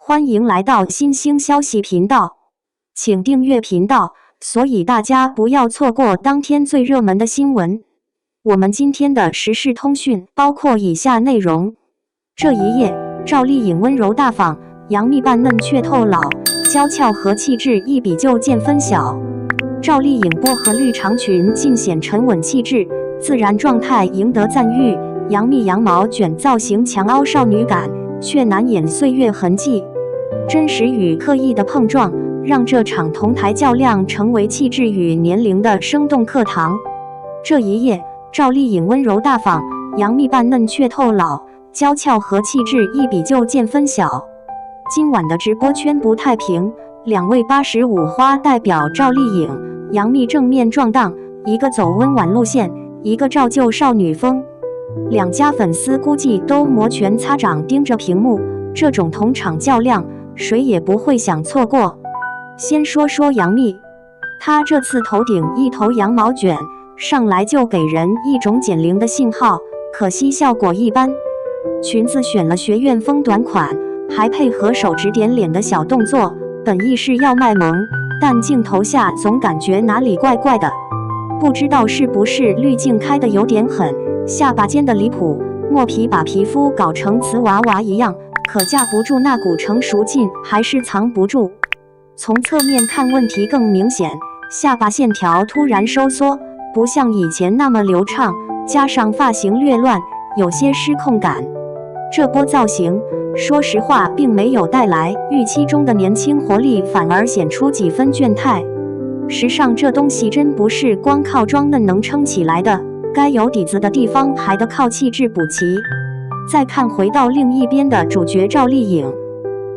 欢迎来到新兴消息频道，请订阅频道，所以大家不要错过当天最热门的新闻。我们今天的时事通讯包括以下内容：这一夜，赵丽颖温柔大方，杨幂扮嫩却透老，娇俏和气质一比就见分晓。赵丽颖薄荷绿长裙尽显沉稳气质，自然状态赢得赞誉；杨幂羊毛卷造型强凹少女感，却难掩岁月痕迹。真实与刻意的碰撞，让这场同台较量成为气质与年龄的生动课堂。这一夜，赵丽颖温柔大方，杨幂扮嫩却透老，娇俏和气质一比就见分晓。今晚的直播圈不太平，两位85花代表赵丽颖、杨幂正面撞档，一个走温婉路线，一个照旧少女风。两家粉丝估计都摩拳擦掌盯着屏幕，这种同场较量，谁也不会想错过。先说说杨幂，她这次头顶一头羊毛卷，上来就给人一种减龄的信号，可惜效果一般。裙子选了学院风短款，还配合手指点脸的小动作，本意是要卖萌，但镜头下总感觉哪里怪怪的。不知道是不是滤镜开得有点狠，下巴尖的离谱，墨皮把皮肤搞成瓷娃娃一样，可架不住那股成熟劲，还是藏不住。从侧面看问题更明显，下巴线条突然收缩，不像以前那么流畅，加上发型略乱，有些失控感。这波造型，说实话并没有带来预期中的年轻活力，反而显出几分倦态。时尚这东西真不是光靠装嫩能撑起来的，该有底子的地方还得靠气质补齐。再看回到另一边的主角赵丽颖，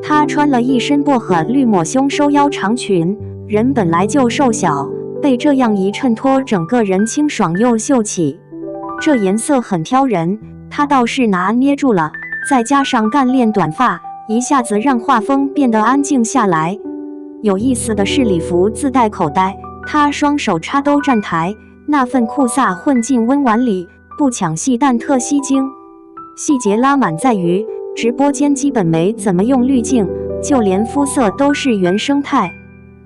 她穿了一身薄荷绿抹胸收腰长裙，人本来就瘦小，被这样一衬托，整个人清爽又秀气。这颜色很挑人，她倒是拿捏住了，再加上干练短发，一下子让画风变得安静下来。有意思的是礼服自带口袋，她双手插兜站台，那份酷飒混进温婉里，不抢戏但特吸睛。细节拉满在于直播间基本没怎么用滤镜，就连肤色都是原生态，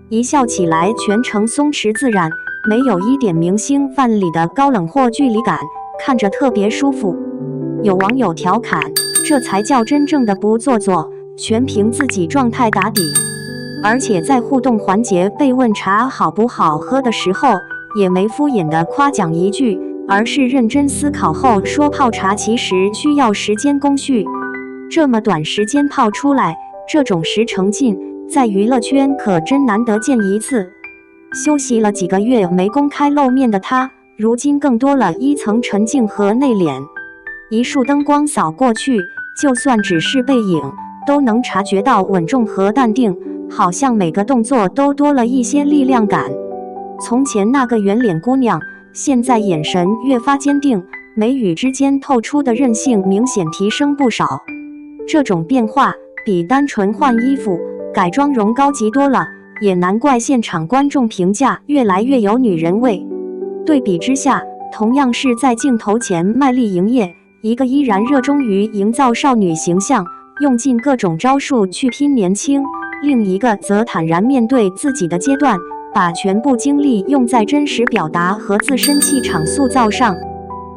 一笑起来全程松弛自然，没有一点明星范里的高冷或距离感，看着特别舒服。有网友调侃，这才叫真正的不做作，全凭自己状态打底。而且在互动环节被问茶好不好喝的时候，也没敷衍的夸奖一句，而是认真思考后说泡茶其实需要时间工序，这么短时间泡出来，这种实诚劲在娱乐圈可真难得见一次。休息了几个月没公开露面的她，如今更多了一层沉静和内敛。一束灯光扫过去，就算只是背影，都能察觉到稳重和淡定，好像每个动作都多了一些力量感。从前那个圆脸姑娘，现在眼神越发坚定，眉宇之间透出的韧性明显提升不少。这种变化比单纯换衣服、改妆容高级多了，也难怪现场观众评价越来越有女人味。对比之下，同样是在镜头前卖力营业，一个依然热衷于营造少女形象，用尽各种招数去拼年轻，另一个则坦然面对自己的阶段，把全部精力用在真实表达和自身气场塑造上。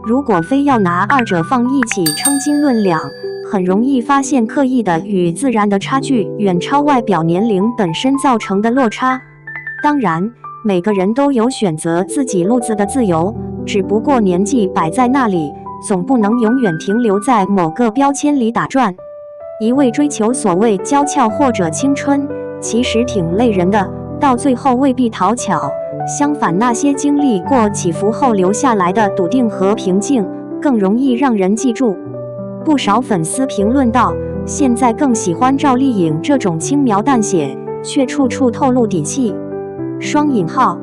如果非要拿二者放一起称斤论两，很容易发现刻意的与自然的差距远超外表年龄本身造成的落差。当然，每个人都有选择自己路子的自由，只不过年纪摆在那里，总不能永远停留在某个标签里打转。一味追求所谓娇俏或者青春，其实挺累人的，到最后未必讨巧。相反，那些经历过起伏后留下来的笃定和平静，更容易让人记住。不少粉丝评论道，现在更喜欢赵丽颖这种轻描淡写，却处处透露底气。双引号，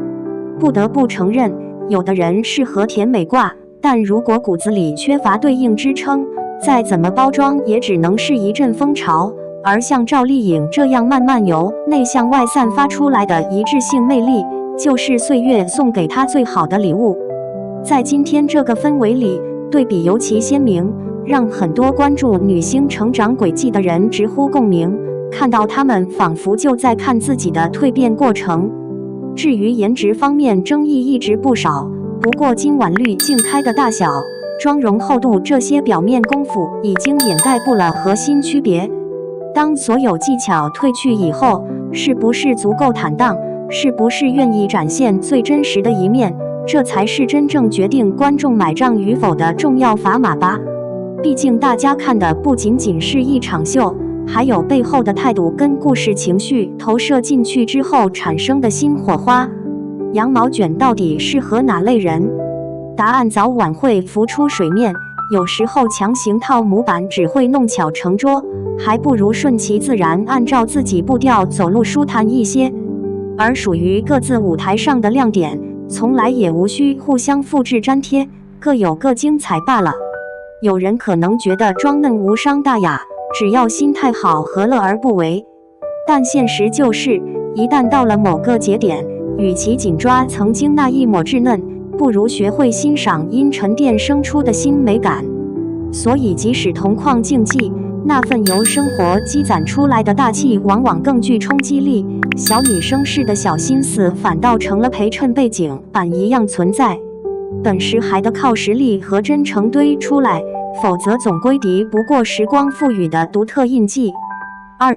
不得不承认，有的人适合甜美挂，但如果骨子里缺乏对应支撑，再怎么包装也只能是一阵风潮。而像赵丽颖这样慢慢由内向外散发出来的一致性魅力，就是岁月送给她最好的礼物。在今天这个氛围里，对比尤其鲜明，让很多关注女星成长轨迹的人直呼共鸣。看到他们仿佛就在看自己的蜕变过程。至于颜值方面，争议一直不少，不过金碗滤镜开的大小、妆容厚度这些表面功夫已经掩盖不了核心区别。当所有技巧褪去以后，是不是足够坦荡，是不是愿意展现最真实的一面，这才是真正决定观众买账与否的重要砝码吧。毕竟大家看的不仅仅是一场秀，还有背后的态度跟故事情绪投射进去之后产生的新火花。羊毛卷到底适合哪类人？答案早晚会浮出水面，有时候强行套模板只会弄巧成拙，还不如顺其自然，按照自己步调走路舒坦一些。而属于各自舞台上的亮点，从来也无需互相复制粘贴，各有各精彩罢了。有人可能觉得装嫩无伤大雅，只要心态好，何乐而不为？但现实就是，一旦到了某个节点，与其紧抓曾经那一抹稚嫩，不如学会欣赏因沉淀生出的新美感。所以即使同框竞技，那份由生活积攒出来的大气往往更具冲击力，小女生式的小心思反倒成了陪衬背景板一样存在。本事还得靠实力和真诚堆出来，否则总归敌不过时光赋予的独特印记。2.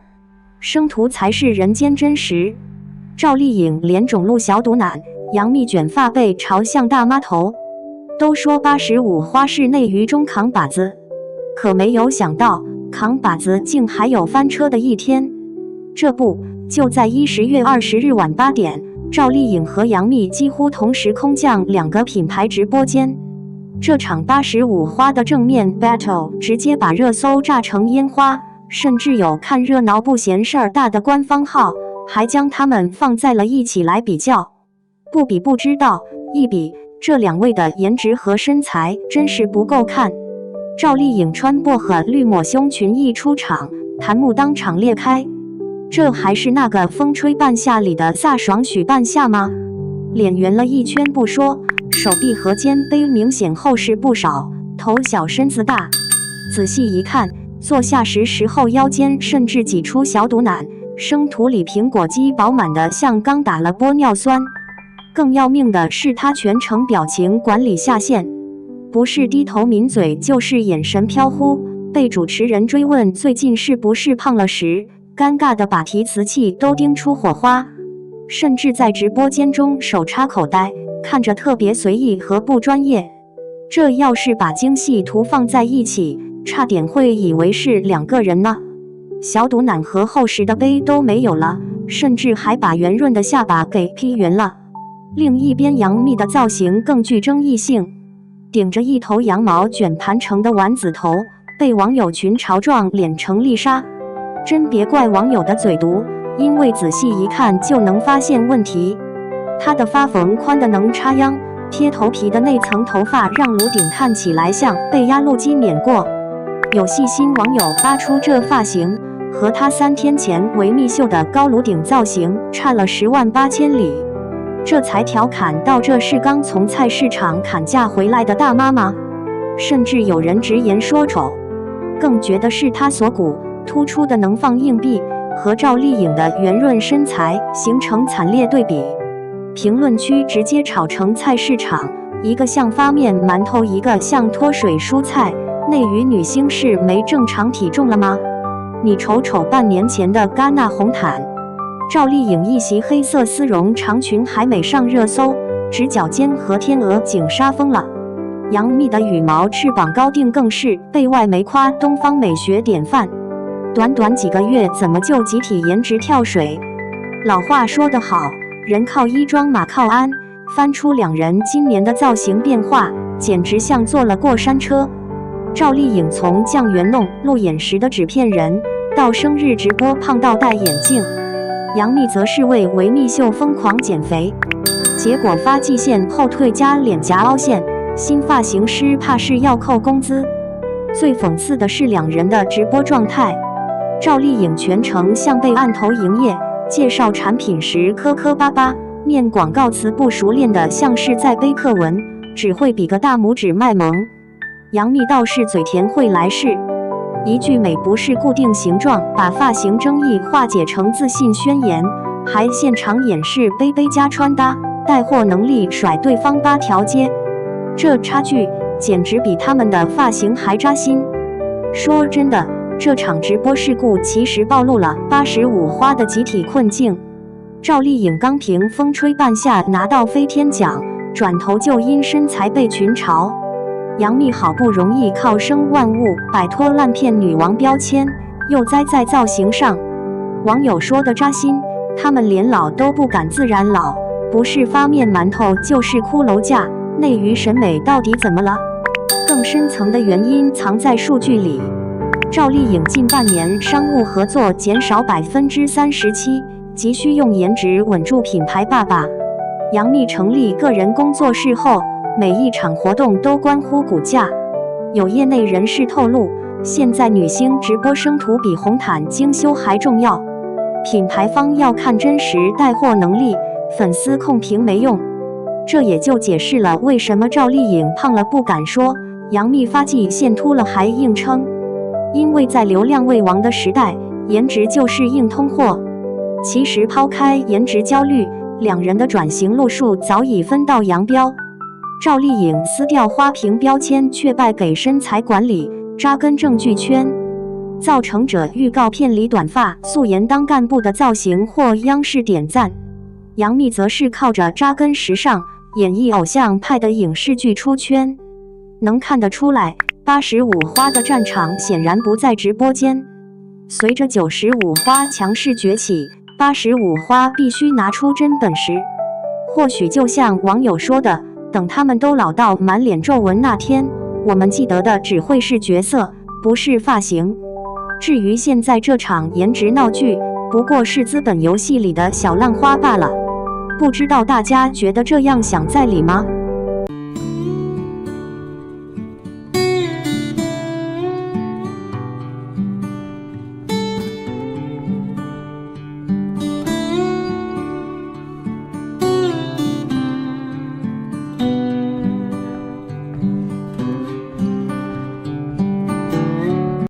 生图才是人间真实。赵丽颖脸肿露小肚腩，杨幂卷发背朝向大妈头。都说85花是内娱中扛把子，可没有想到扛把子竟还有翻车的一天。这不，就在10月20日晚8点，赵丽颖和杨幂几乎同时空降2个品牌直播间。这场85花的正面 battle 直接把热搜炸成烟花，甚至有看热闹不嫌事儿大的官方号还将它们放在了一起来比较。不比不知道，一比，这2位的颜值和身材真是不够看。赵丽颖穿薄荷绿抹胸裙一出场，弹幕当场裂开。这还是那个风吹半夏里的飒爽许半夏吗？脸圆了一圈不说，手臂和肩背明显厚实不少，头小身子大。仔细一看，坐下时后腰间甚至挤出小肚腩，生图里苹果肌饱满的像刚打了玻尿酸。更要命的是，她全程表情管理下线，不是低头抿嘴，就是眼神飘忽。被主持人追问最近是不是胖了时，尴尬的把提词器都叮出火花，甚至在直播间中手插口袋，看着特别随意和不专业。这要是把精细图放在一起，差点会以为是2个人呢。小肚腩和厚实的背都没有了，甚至还把圆润的下巴给 P 圆了。另一边，杨幂的造型更具争议性，顶着一头羊毛卷盘成的丸子头，被网友群嘲撞脸成丽莎。真别怪网友的嘴毒，因为仔细一看就能发现问题。她的发缝宽的能插秧，贴头皮的那层头发让颅顶看起来像被压路机碾过。有细心网友扒出这发型和她3天前维密秀的高颅顶造型差了10万8千里，这才调侃到这是刚从菜市场砍价回来的大妈吗？甚至有人直言说丑。更觉得是她锁骨突出的能放硬币和赵丽颖的圆润身材形成惨烈对比，评论区直接炒成菜市场，一个像发面馒头，一个像脱水蔬菜。内娱女星是没正常体重了吗？你瞅瞅半年前的戛纳红毯，赵丽颖一袭黑色丝绒长裙还没上热搜，直角肩和天鹅颈杀疯了。杨幂的羽毛翅膀高定更是被外媒夸东方美学典范。短短几个月怎么就集体颜值跳水？老话说得好，人靠衣装马靠鞍，翻出2人今年的造型变化，简直像坐了过山车。赵丽颖从酱园弄路演时的纸片人，到生日直播胖到戴眼镜，杨幂则是为维密秀疯狂减肥，结果发际线后退加脸颊凹陷，新发型师怕是要扣工资。最讽刺的是2人的直播状态，赵丽颖全程像被按头营业，介绍产品时磕磕巴巴，念广告词不熟练的像是在背课文，只会比个大拇指卖萌。杨幂倒是嘴甜会来事，一句美不是固定形状，把发型争议化解成自信宣言，还现场演示杯杯加穿搭，带货能力甩对方8条街，这差距简直比他们的发型还扎心。说真的，这场直播事故其实暴露了85花的集体困境。赵丽颖刚凭风吹半夏拿到飞天奖，转头就因身材被群嘲。杨幂好不容易靠生万物摆脱烂片女王标签，又栽在造型上。网友说的扎心，他们连老都不敢自然老，不是发面馒头就是骷髅架，内娱审美到底怎么了？更深层的原因藏在数据里。赵丽颖近半年商务合作减少37%，急需用颜值稳住品牌爸爸。杨幂成立个人工作室后，每一场活动都关乎股价。有业内人士透露，现在女星直播生图比红毯精修还重要，品牌方要看真实带货能力，粉丝控评没用。这也就解释了为什么赵丽颖胖了不敢说，杨幂发际线秃了还硬撑。因为在流量为王的时代，颜值就是硬通货。其实抛开颜值焦虑，两人的转型路数早已分道扬镳。赵丽颖撕掉花瓶标签，却败给身材管理，扎根证据圈。造成者预告片里短发素颜当干部的造型获央视点赞，杨幂则是靠着扎根时尚，演绎偶像派的影视剧出圈。能看得出来，85花的战场显然不在直播间。随着95花强势崛起，85花必须拿出真本事。或许就像网友说的，等他们都老到满脸皱纹那天，我们记得的只会是角色，不是发型。至于现在这场颜值闹剧，不过是资本游戏里的小浪花罢了。不知道大家觉得这样想在理吗？